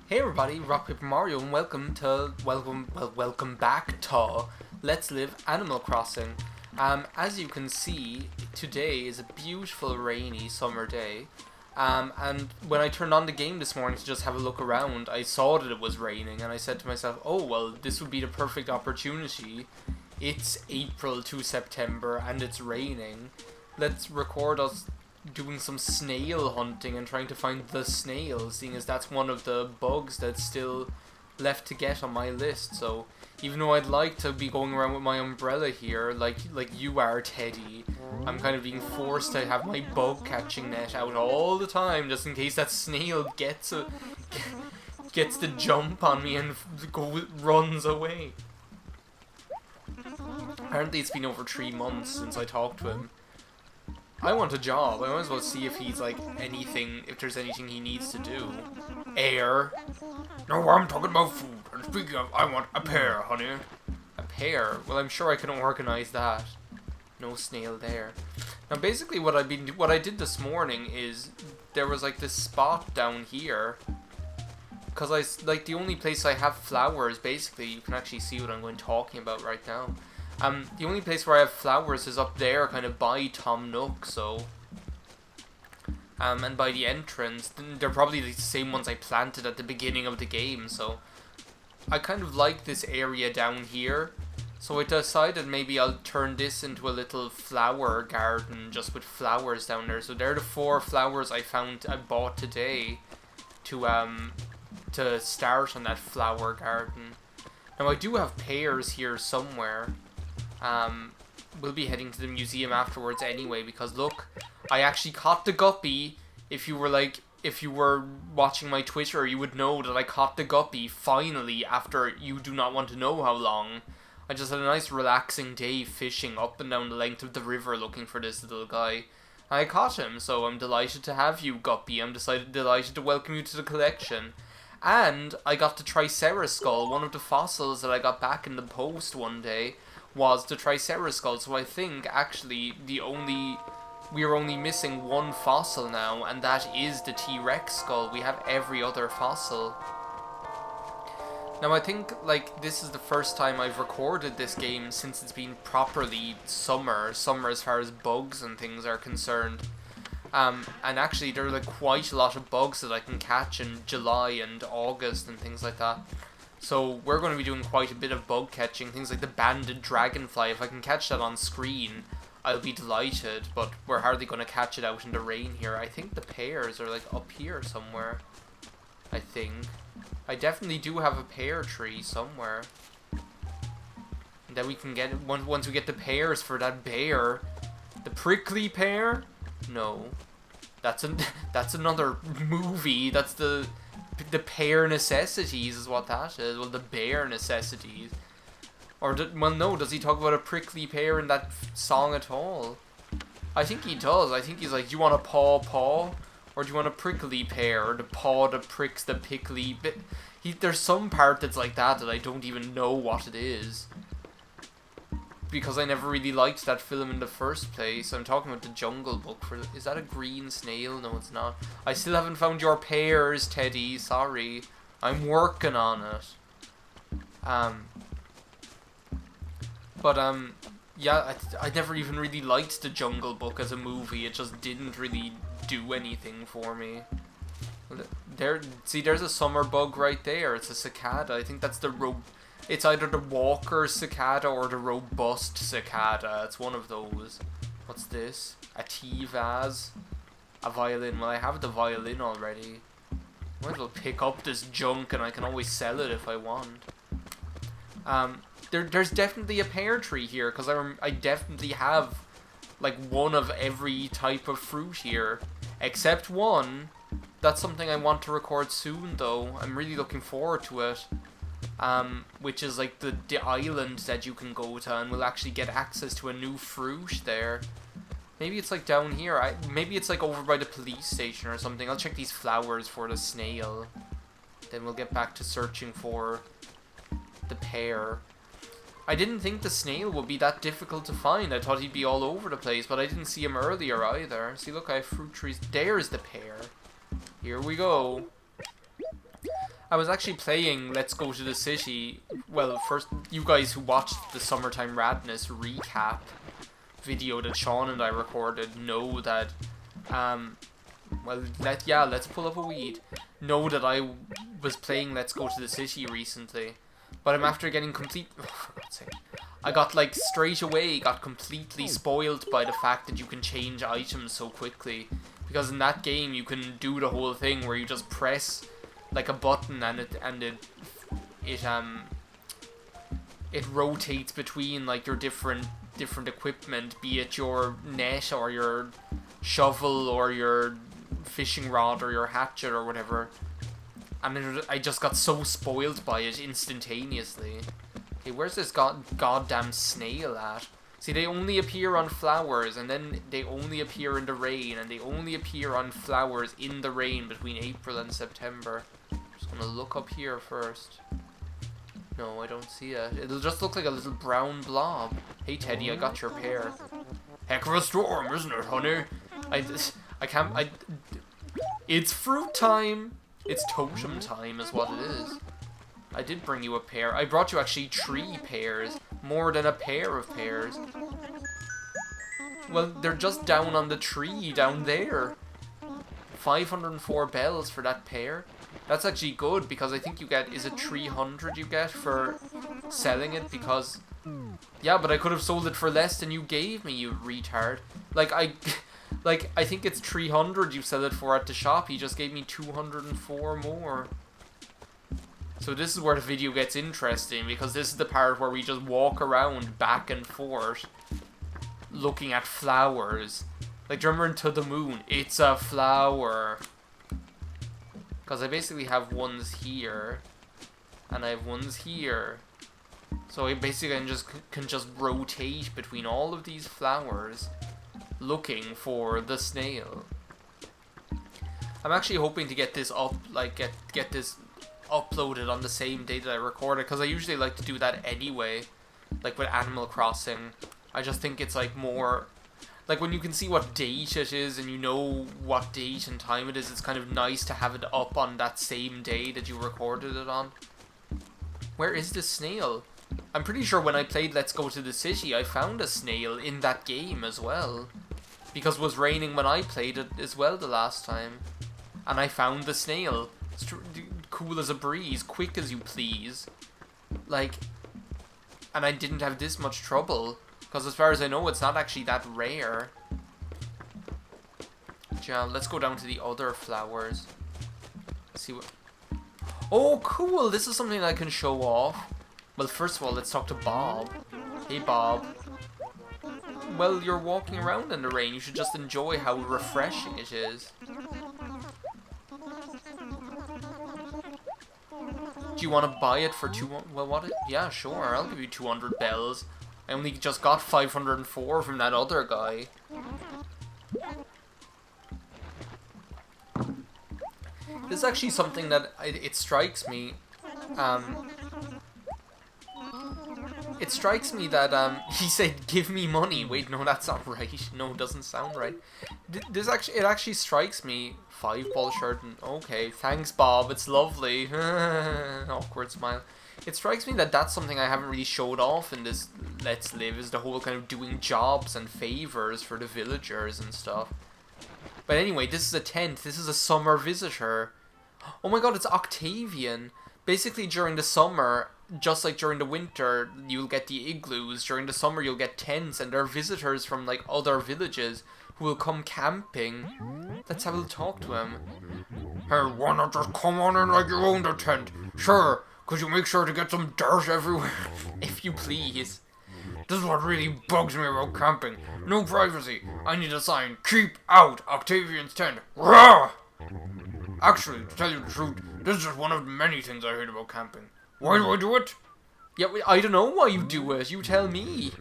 Hey everybody, RockPaperMario, and welcome back to Let's Live Animal Crossing. As you can see, today is a beautiful rainy summer day. And when I turned on the game this morning to just have a look around, I saw that it was raining, and I said to myself, oh well, this would be the perfect opportunity. It's April to September, and it's raining. Let's record us doing some snail hunting and trying to find the snail, seeing as that's one of the bugs that's still left to get on my list. So even though I'd like to be going around with my umbrella here, like you are, Teddy, I'm kind of being forced to have my bug catching net out all the time, just in case that snail gets the jump on me and runs away. Apparently it's been over 3 months since I talked to him. I want a job. I might as well see if he's like anything, if there's anything he needs to do. Air. No, I'm talking about food. And speaking of, I want a pear, honey. A pear? Well, I'm sure I can organize that. No snail there. Now, basically, what I did this morning is there was like this spot down here. Cause the only place I have flowers. Basically, you can actually see what I'm talking about right now. The only place where I have flowers is up there, kind of by Tom Nook, so... and by the entrance. They're probably the same ones I planted at the beginning of the game, so... I kind of like this area down here, so I decided maybe I'll turn this into a little flower garden, just with flowers down there. So they're the 4 flowers I bought today to start on that flower garden. Now I do have pears here somewhere. We'll be heading to the museum afterwards anyway, because look, I actually caught the guppy. If you were watching my Twitter, you would know that I caught the guppy finally after you do not want to know how long. I just had a nice relaxing day fishing up and down the length of the river looking for this little guy. I caught him, so I'm delighted to have you, guppy. I'm delighted to welcome you to the collection. And I got the Triceraskull, one of the fossils that I got back in the post one day was the Triceraskull, so I think actually we are only missing one fossil now, and that is the T-Rex skull. We have every other fossil. Now I think like this is the first time I've recorded this game since it's been properly summer as far as bugs and things are concerned. And actually there are like quite a lot of bugs that I can catch in July and August and things like that. So we're going to be doing quite a bit of bug catching, things like the banded dragonfly. If I can catch that on screen, I'll be delighted, but we're hardly going to catch it out in the rain here. I think the pears are like up here somewhere, I think. I definitely do have a pear tree somewhere. And then we can get, once we get the pears for that bear. The prickly pear? No. That's another movie. That's the pear necessities is what that is. Well, the bear necessities. Or, well, no, does he talk about a prickly pear in that song at all? I think he does. I think he's like, do you want a paw? Or do you want a prickly pear? Or the paw that pricks the pickly bit? There's some part that's like that I don't even know what it is. Because I never really liked that film in the first place. I'm talking about the Jungle Book. Is that a green snail? No, it's not. I still haven't found your pears, Teddy. Sorry. I'm working on it. Yeah, I never even really liked the Jungle Book as a movie. It just didn't really do anything for me. There's a summer bug right there. It's a cicada. I think that's it's either the walker cicada or the robust cicada. It's one of those. What's this? A tea vase? A violin. Well, I have the violin already. Might as well pick up this junk and I can always sell it if I want. There's definitely a pear tree here, because I definitely have like one of every type of fruit here. Except one. That's something I want to record soon though. I'm really looking forward to it. Which is like the island that you can go to, and we'll actually get access to a new fruit there. Maybe it's like down here. Maybe it's like over by the police station or something. I'll check these flowers for the snail. Then we'll get back to searching for the pear. I didn't think the snail would be that difficult to find. I thought he'd be all over the place, but I didn't see him earlier either. See, look, I have fruit trees. There's the pear. Here we go. I was actually playing Let's Go to the City. Well, first, you guys who watched the Summertime Radness recap video that Sean and I recorded know that, well, let's pull up a weed. Know that I was playing Let's Go to the City recently, but I'm after getting for God's sake. I got, like, straight away got completely spoiled by the fact that you can change items so quickly. Because in that game you can do the whole thing where you just press like a button and it rotates between like your different equipment, be it your net or your shovel or your fishing rod or your hatchet or whatever. And I just got so spoiled by it instantaneously. Okay, where's this goddamn snail at? See, they only appear on flowers, and then they only appear in the rain, and they only appear on flowers in the rain between April and September. Just gonna look up here first. No, I don't see it. It'll just look like a little brown blob. Hey Teddy, I got your pear. Heck of a storm, isn't it, honey? It's fruit time! It's totem time is what it is. I did bring you a pear. I brought you actually 3 pears. More than a pair of pears. Well, they're just down on the tree down there. 504 bells for that pear. That's actually good because I think you get, is it 300 you get for selling it? Because, yeah, but I could have sold it for less than you gave me, you retard. Like, I think it's 300 you sell it for at the shop. He just gave me 204 more. So this is where the video gets interesting, because this is the part where we just walk around back and forth looking at flowers. Like, do you remember in To the Moon? It's a flower. Because I basically have ones here, and I have ones here. So I basically can just rotate between all of these flowers looking for the snail. I'm actually hoping to get this up, like get this uploaded on the same day that I record it, because I usually like to do that anyway, like with Animal Crossing. I just think it's like more, like when you can see what date it is and you know what date and time it is, it's kind of nice to have it up on that same day that you recorded it on. Where is the snail? I'm pretty sure when I played Let's Go to the City, I found a snail in that game as well, because it was raining when I played it as well the last time, and I found the snail. Cool as a breeze, quick as you please. Like, and I didn't have this much trouble, because as far as I know, it's not actually that rare. Yeah, let's go down to the other flowers. See what... Oh, cool! This is something I can show off. Well, first of all, let's talk to Bob. Hey, Bob. Well, you're walking around in the rain. You should just enjoy how refreshing it is. Do you want to buy it for well, what? Yeah, sure. I'll give you 200 bells. I only just got 504 from that other guy. This is actually something that it strikes me. It strikes me that he said, "Give me money." Wait, no, that's not right. No, it doesn't sound right. It actually strikes me. 5-ball shirt and okay, thanks, Bob. It's lovely. Awkward smile. It strikes me that that's something I haven't really showed off in this Let's Live, is the whole kind of doing jobs and favors for the villagers and stuff. But anyway, this is a tent. This is a summer visitor. Oh my god, it's Octavian. Basically, during the summer, just like during the winter, you'll get the igloos. During the summer, you'll get tents, and there are visitors from like other villages who will come camping. Let's have a little talk to him. Hey, why not just come on in like you own the tent? Sure, could you make sure to get some dirt everywhere? If you please. This is what really bugs me about camping. No privacy. I need a sign. Keep out Octavian's tent. Rah! Actually, to tell you the truth, this is just one of the many things I hate about camping. Why do I do it? Yeah, I don't know why you do it. You tell me.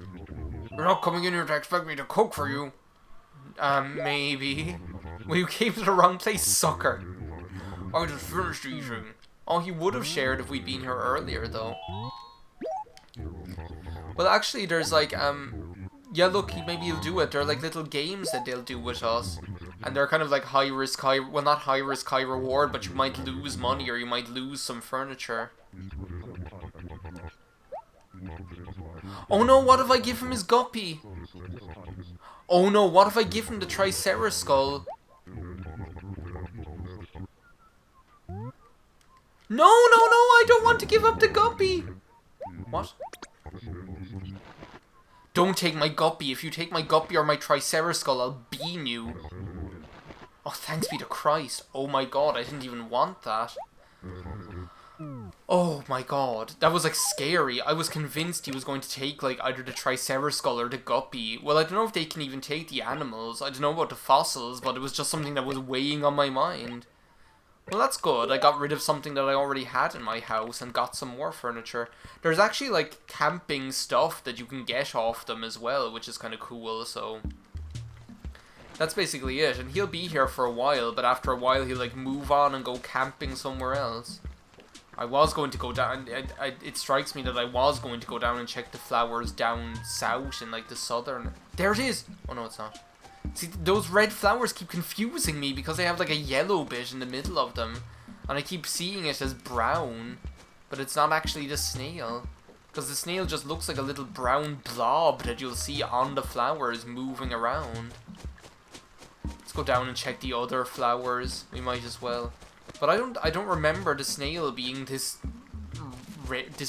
You're not coming in here to expect me to cook for you. Maybe. Well, you came to the wrong place, sucker. I just finished eating. Oh, he would have shared if we'd been here earlier, though. Well, actually, there's like, yeah, look, maybe he'll do it. There are like little games that they'll do with us. And they're kind of like high risk, well, not high risk, high reward, but you might lose money or you might lose some furniture. Oh no, what if I give him his guppy? Oh no, what if I give him the Triceratops skull? No, I don't want to give up the guppy. What? Don't take my guppy. If you take my guppy or my Triceratops skull, I'll bean you. Oh, thanks be to Christ. Oh my god, I didn't even want that. Oh my god, that was like scary. I was convinced he was going to take like either the Triceratops skull or the guppy. Well, I don't know if they can even take the animals. I don't know about the fossils, but it was just something that was weighing on my mind. Well, that's good. I got rid of something that I already had in my house and got some more furniture. There's actually like camping stuff that you can get off them as well, which is kind of cool, so that's basically it. And he'll be here for a while, but after a while he'll like move on and go camping somewhere else. I was going to go down, it strikes me that I was going to go down and check the flowers down south in like the southern... There it is! Oh no, it's not. See, those red flowers keep confusing me because they have like a yellow bit in the middle of them. And I keep seeing it as brown, but it's not actually the snail. Because the snail just looks like a little brown blob that you'll see on the flowers moving around. Let's go down and check the other flowers. We might as well. But I don't remember the snail being this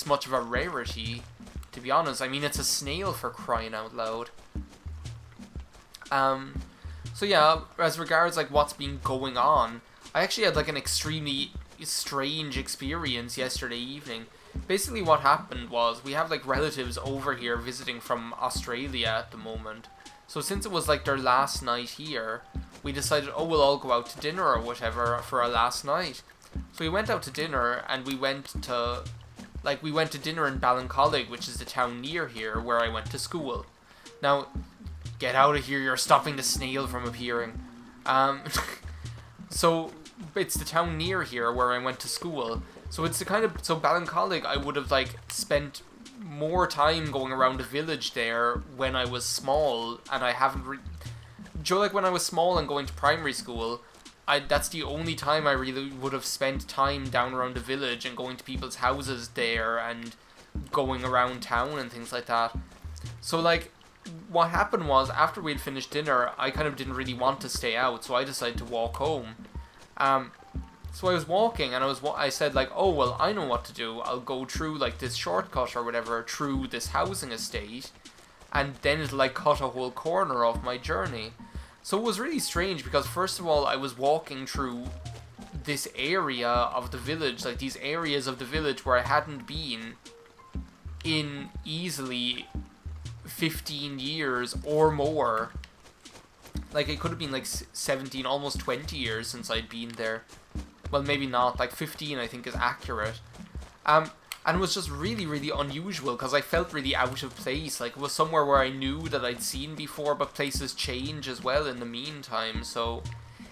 much of a rarity, to be honest. I mean, it's a snail for crying out loud. So yeah, as regards like what's been going on, I actually had like an extremely strange experience yesterday evening. Basically what happened was, we have like relatives over here visiting from Australia at the moment. So since it was like their last night here, we decided, oh, we'll all go out to dinner or whatever for our last night. So we went out to dinner, and we went to dinner in Ballincollig, which is the town near here where I went to school. Now, get out of here, you're stopping the snail from appearing. So it's the town near here where I went to school. So it's the kind of, so Ballincollig, I would have like spent more time going around the village there when I was small, and I haven't like when I was small and going to primary school, that's the only time I really would have spent time down around the village and going to people's houses there and going around town and things like that. So like, what happened was, after we'd finished dinner, I kind of didn't really want to stay out, so I decided to walk home. So I was walking, and I said like, oh well, I know what to do. I'll go through like this shortcut or whatever through this housing estate, and then it'll like cut a whole corner off my journey. So it was really strange because first of all, I was walking through this area of the village, like these areas of the village where I hadn't been in easily 15 years or more. Like it could have been like 17, almost 20 years since I'd been there. Well, maybe not, like 15 I think is accurate. And it was just really, really unusual because I felt really out of place. Like, it was somewhere where I knew that I'd seen before, but places change as well in the meantime, so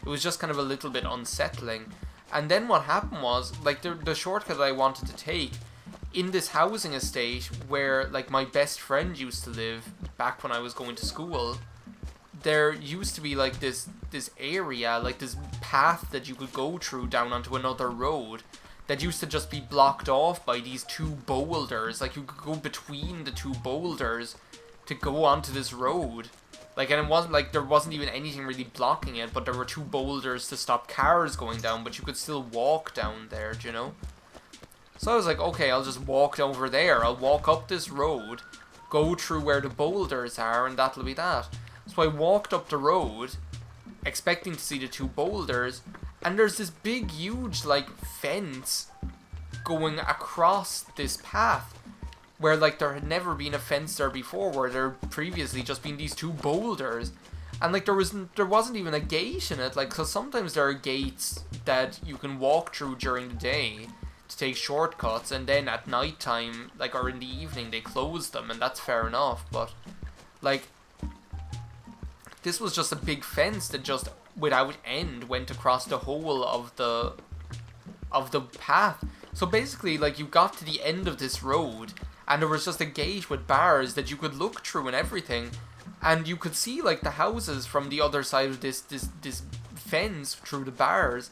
it was just kind of a little bit unsettling. And then what happened was, like, the shortcut I wanted to take, in this housing estate where, like, my best friend used to live back when I was going to school, there used to be, like, this area, like, this path that you could go through down onto another road that used to just be blocked off by these two boulders. Like, you could go between the two boulders to go onto this road. Like, and it wasn't like there wasn't even anything really blocking it, but there were two boulders to stop cars going down, but you could still walk down there, do you know? So I was like, okay, I'll just walk over there. I'll walk up this road, go through where the boulders are, and that'll be that. So I walked up the road, expecting to see the two boulders, and there's this big, huge, like, fence going across this path, where, like, there had never been a fence there before, where there had previously just been these two boulders. And, like, there wasn't even a gate in it, like, so sometimes there are gates that you can walk through during the day to take shortcuts, and then at night time, like, or in the evening, they close them, and that's fair enough, but, like, this was just a big fence that just, without end, went across the whole of the path. So basically, like, you got to the end of this road, and there was just a gate with bars that you could look through and everything, and you could see, like, the houses from the other side of this fence through the bars.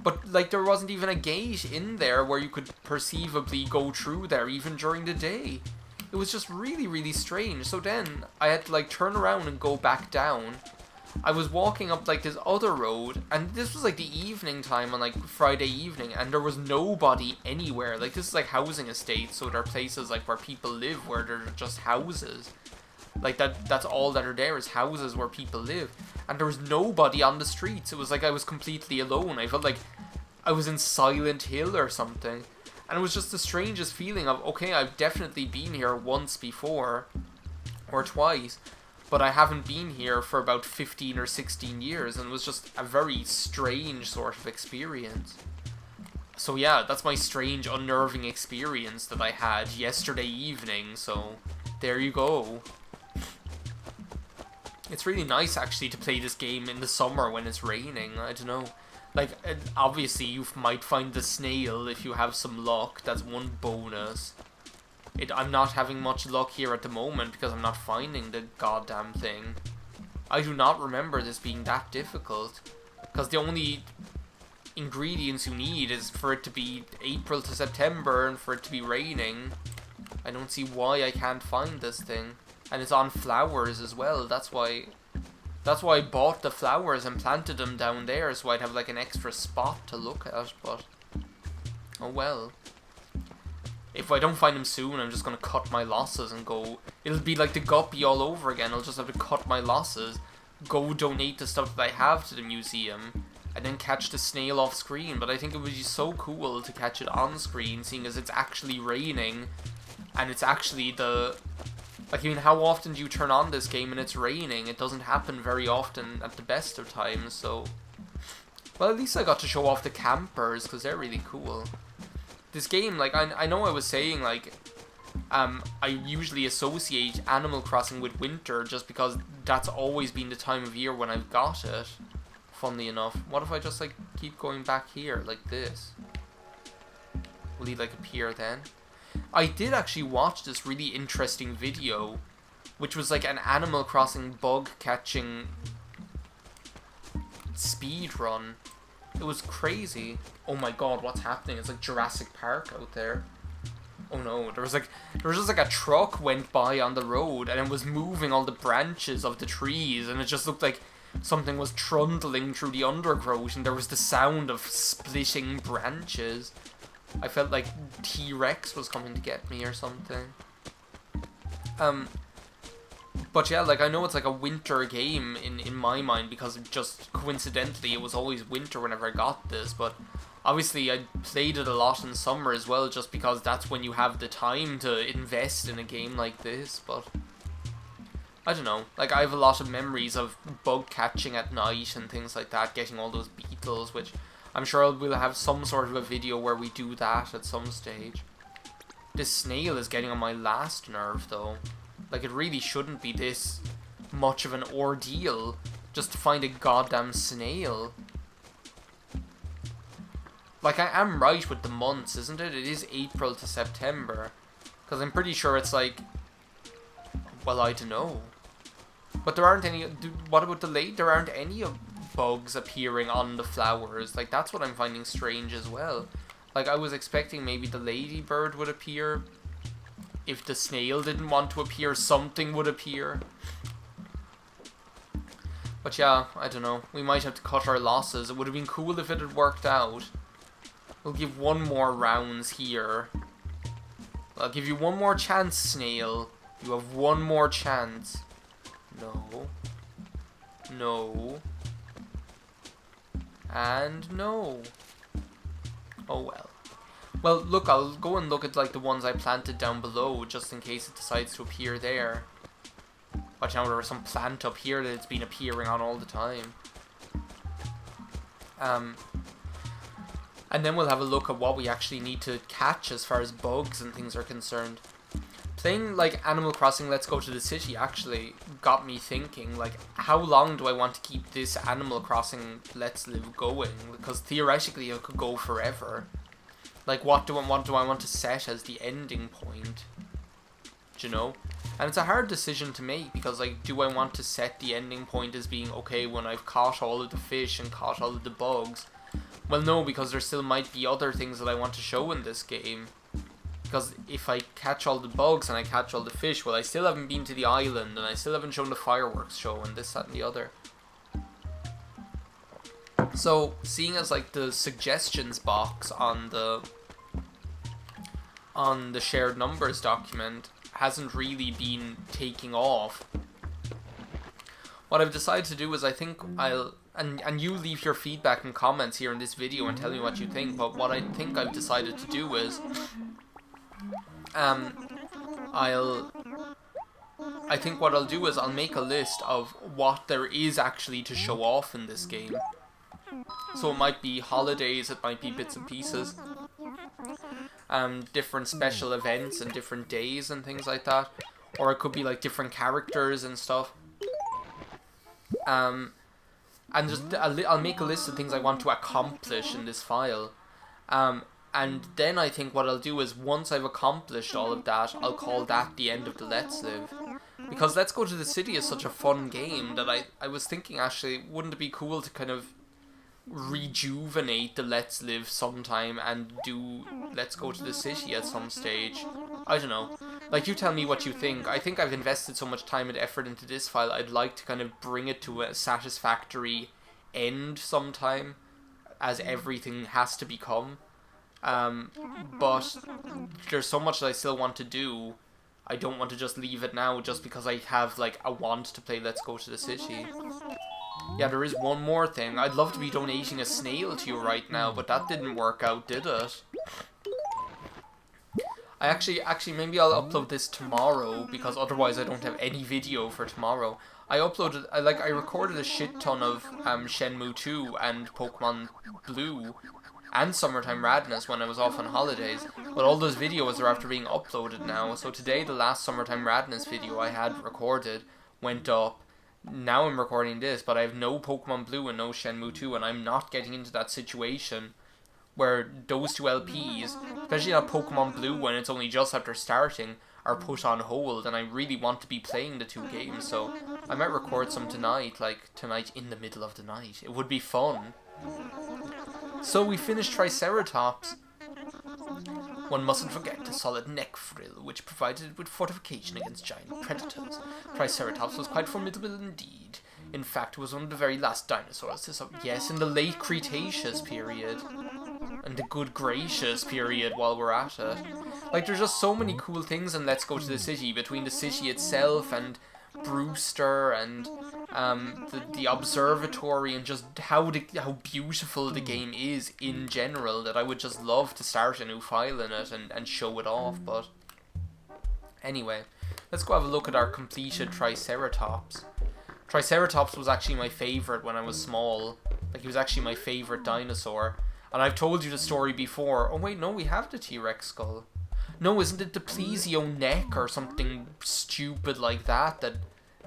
But, like, there wasn't even a gate in there where you could perceivably go through there, even during the day. It was just really, really strange. So then, I had to, like, turn around and go back down. I was walking up, like, this other road, and this was, like, the evening time on, like, Friday evening, and there was nobody anywhere. Like, this is, like, housing estates, so there are places, like, where people live, where they're just houses. Like, that's all that are there, is houses where people live. And there was nobody on the streets. It was like I was completely alone. I felt like I was in Silent Hill or something. And it was just the strangest feeling of, okay, I've definitely been here once before, or twice, but I haven't been here for about 15 or 16 years, and it was just a very strange sort of experience. So yeah, that's my strange, unnerving experience that I had yesterday evening, so there you go. It's really nice, actually, to play this game in the summer when it's raining. I don't know. Like, obviously, you might find the snail if you have some luck. That's one bonus. I'm not having much luck here at the moment because I'm not finding the goddamn thing. I do not remember this being that difficult. Because the only ingredients you need is for it to be April to September and for it to be raining. I don't see why I can't find this thing. And it's on flowers as well. That's why I bought the flowers and planted them down there, so I'd have like an extra spot to look at, but oh well. If I don't find them soon, I'm just gonna cut my losses and go. It'll be like the guppy all over again. I'll just have to cut my losses, go donate the stuff that I have to the museum, and then catch the snail off screen. But I think it would be so cool to catch it on screen, seeing as it's actually raining, and it's actually the... Like, I mean, how often do you turn on this game and it's raining? It doesn't happen very often at the best of times, so... Well, at least I got to show off the campers, because they're really cool. This game, like, I know I was saying, like, I usually associate Animal Crossing with winter, just because that's always been the time of year when I've got it. Funnily enough. What if I just, like, keep going back here, like this? Will he, like, appear then? I did actually watch this really interesting video, which was like an Animal Crossing bug catching speed run. It was crazy. Oh my god, what's happening? It's like Jurassic Park out there. Oh no, there was just like a truck went by on the road and it was moving all the branches of the trees, and it just looked like something was trundling through the undergrowth, and there was the sound of splitting branches. I felt like T-Rex was coming to get me or something. But yeah, like, I know it's like a winter game in my mind, because just coincidentally it was always winter whenever I got this, but obviously I played it a lot in summer as well, just because that's when you have the time to invest in a game like this. But I don't know, like, I have a lot of memories of bug catching at night and things like that, getting all those beetles, which I'm sure we'll have some sort of a video where we do that at some stage. This snail is getting on my last nerve, though. Like, it really shouldn't be this much of an ordeal just to find a goddamn snail. Like, I am right with the months, isn't it? It is April to September. Because I'm pretty sure it's like... Well, I don't know. But there aren't any... What about the late? There aren't any bugs appearing on the flowers. Like, that's what I'm finding strange as well. Like, I was expecting maybe the ladybird would appear. If the snail didn't want to appear, something would appear. But yeah, I don't know. We might have to cut our losses. It would have been cool if it had worked out. We'll give one more rounds here. I'll give you one more chance, snail. You have one more chance. No. No. And no. Oh well. Well, look, I'll go and look at like the ones I planted down below, just in case it decides to appear there. Watch out, there was some plant up here that it's been appearing on all the time. And then we'll have a look at what we actually need to catch as far as bugs and things are concerned. Playing like Animal Crossing Let's Go to the City actually got me thinking, like, how long do I want to keep this Animal Crossing Let's Live going? Because theoretically it could go forever. Like, what do I want to set as the ending point? Do you know? And it's a hard decision to make, because, like, do I want to set the ending point as being, okay, when I've caught all of the fish and caught all of the bugs? Well, no, because there still might be other things that I want to show in this game. Because if I catch all the bugs and I catch all the fish, well, I still haven't been to the island, and I still haven't shown the fireworks show, and this, that, and the other. So, seeing as, like, the suggestions box on the shared numbers document hasn't really been taking off, what I've decided to do is I think I'll, and you leave your feedback and comments here in this video and tell me what you think, but what I think I've decided to do is, I think what I'll do is I'll make a list of what there is actually to show off in this game. So it might be holidays, it might be bits and pieces, different special events and different days and things like that, or it could be like different characters and stuff. And just I'll make a list of things I want to accomplish in this file, and then I think what I'll do is, once I've accomplished all of that, I'll call that the end of the Let's Live. Because Let's Go to the City is such a fun game that I was thinking, actually, wouldn't it be cool to kind of rejuvenate the Let's Live sometime and do Let's Go to the City at some stage? I don't know. Like, you tell me what you think. I think I've invested so much time and effort into this file, I'd like to kind of bring it to a satisfactory end sometime, as everything has to become. But there's so much that I still want to do. I don't want to just leave it now just because I have, like, a want to play Let's Go to the City. Yeah, there is one more thing. I'd love to be donating a snail to you right now, but that didn't work out, did it? I actually, maybe I'll upload this tomorrow, because otherwise I don't have any video for tomorrow. I recorded a shit ton of Shenmue 2 and Pokemon Blue and Summertime Radness when I was off on holidays, but all those videos are after being uploaded now. So today, the last Summertime Radness video I had recorded went up. Now I'm recording this, but I have no Pokemon Blue and no Shenmue 2, and I'm not getting into that situation where those two LPs, especially not Pokemon Blue when it's only just after starting, are put on hold, and I really want to be playing the two games, so I might record some tonight, like tonight in the middle of the night. It would be fun. So we finished Triceratops. One mustn't forget the solid neck frill, which provided it with fortification against giant predators. Triceratops was quite formidable indeed. In fact, it was one of the very last dinosaurs to yes, in the late Cretaceous period. And the good gracious period while we're at it. Like, there's just so many cool things in Let's Go to the City, between the city itself and Brewster and the observatory, and just how beautiful the game is in general, that I would just love to start a new file in it and show it off. But anyway, let's go have a look at our completed Triceratops. Triceratops was actually my favourite when I was small. Like, he was actually my favourite dinosaur. And I've told you the story before. Oh wait, no, we have the T-Rex skull. No, isn't it the plesio neck or something stupid like that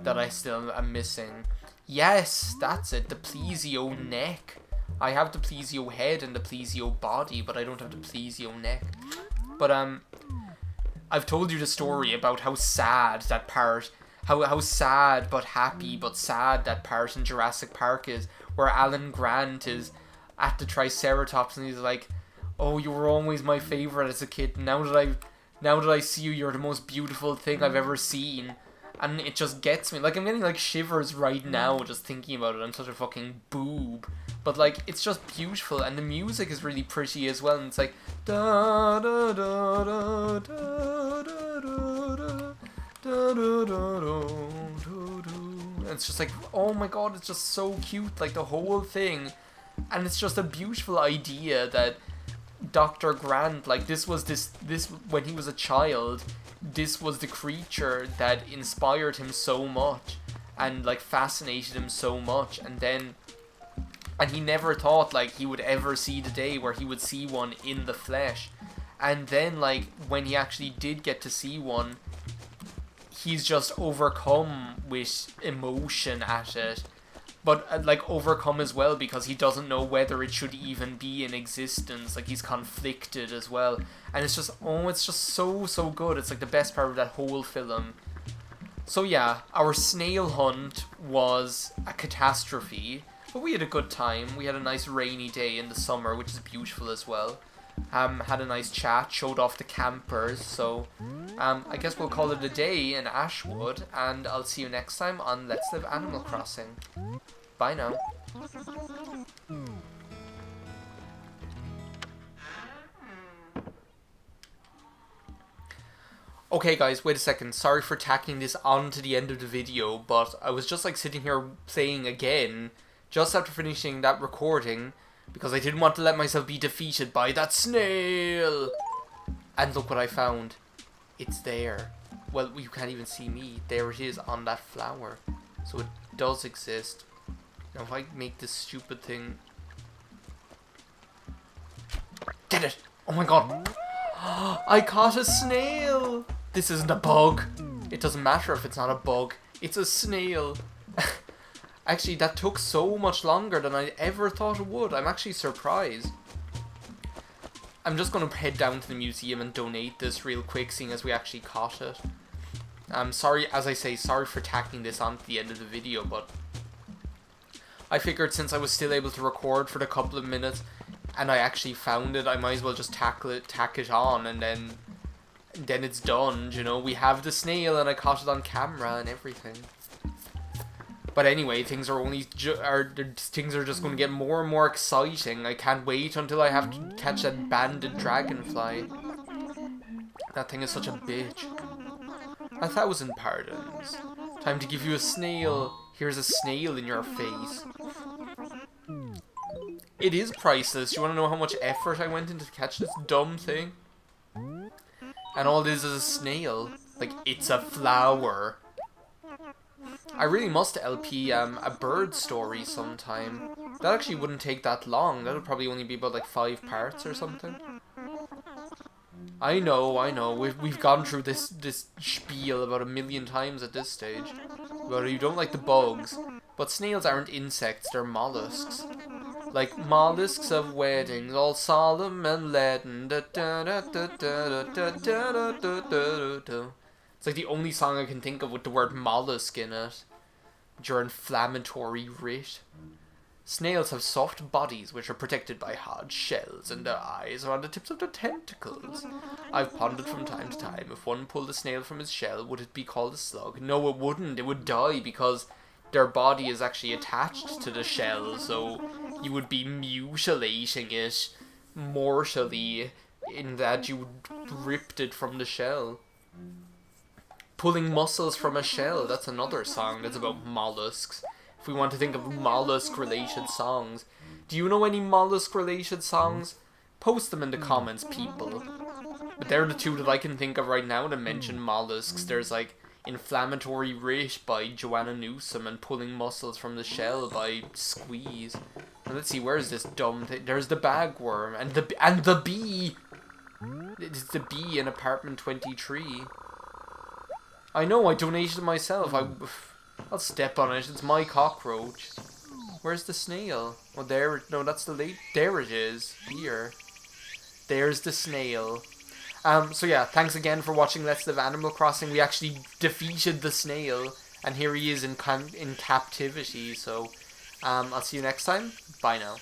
that I still am missing? Yes, that's it, the plesio neck. I have the plesio head and the plesio body, but I don't have the plesio neck. But I've told you the story about how sad that part, how sad but happy but sad that part in Jurassic Park is, where Alan Grant is at the Triceratops and he's like, oh, you were always my favourite as a kid. Now that I see you, you're the most beautiful thing I've ever seen. And it just gets me. Like, I'm getting, like, shivers right now just thinking about it. I'm such a fucking boob. But, like, it's just beautiful. And the music is really pretty as well. And it's like, da da da da da da da da da da da. And it's just like, oh my god, it's just so cute. Like, the whole thing. And it's just a beautiful idea that Dr. Grant, like, this when he was a child, this was the creature that inspired him so much and, like, fascinated him so much, and he never thought, like, he would ever see the day where he would see one in the flesh. And then, like, when he actually did get to see one, he's just overcome with emotion at it. But, like, overcome as well because he doesn't know whether it should even be in existence. Like, he's conflicted as well. And it's just, oh, it's just so, so good. It's, like, the best part of that whole film. So yeah, our snail hunt was a catastrophe, but we had a good time. We had a nice rainy day in the summer, which is beautiful as well. Had a nice chat, showed off the campers, so I guess we'll call it a day in Ashwood, and I'll see you next time on Let's Live Animal Crossing. Bye now. Okay guys, wait a second, sorry for tacking this on to the end of the video, but I was just like sitting here playing again, just after finishing that recording, because I didn't want to let myself be defeated by that snail! And look what I found. It's there. Well, you can't even see me. There it is on that flower. So it does exist. Now if I make this stupid thing... Get it! Oh my god! I caught a snail! This isn't a bug. It doesn't matter if it's not a bug. It's a snail. Actually, that took so much longer than I ever thought it would. I'm actually surprised. I'm just going to head down to the museum and donate this real quick, seeing as we actually caught it. I'm sorry, as I say, sorry for tacking this on to the end of the video, but I figured since I was still able to record for the couple of minutes and I actually found it, I might as well just tack it on, and then it's done, you know. We have the snail and I caught it on camera and everything. But anyway, things are things are just going to get more and more exciting. I can't wait until I have to catch that banded dragonfly. That thing is such a bitch. 1,000 pardons. Time to give you a snail. Here's a snail in your face. It is priceless. You want to know how much effort I went into to catch this dumb thing? And all this is a snail. Like, it's a flower. I really must LP a bird story sometime. That actually wouldn't take that long. That would probably only be about like 5 parts or something. I know. We've gone through this spiel about 1,000,000 times at this stage. But you don't like the bugs. But snails aren't insects, they're mollusks. Like mollusks of weddings, all solemn and leaden. It's like the only song I can think of with the word mollusk in it. Your inflammatory writ. Snails have soft bodies which are protected by hard shells, and their eyes are on the tips of their tentacles. I've pondered from time to time, if one pulled a snail from his shell, would it be called a slug? No, it wouldn't. It would die because their body is actually attached to the shell, so you would be mutilating it mortally in that you ripped it from the shell. Pulling mussels from a shell, that's another song that's about mollusks. If we want to think of mollusk-related songs. Do you know any mollusk-related songs? Post them in the comments, people. But they're the two that I can think of right now that mention mollusks. There's like Inflammatory Writ by Joanna Newsom and Pulling Mussels from the Shell by Squeeze. Now let's see, where's this dumb thing? There's the bagworm and the bee. It's the bee in apartment 23. I know, I donated it myself. I'll step on it. It's my cockroach. Where's the snail? Oh, there. No, that's the late. There it is. Here. There's the snail. So yeah, thanks again for watching Let's Live Animal Crossing. We actually defeated the snail, and here he is in captivity. So, I'll see you next time. Bye now.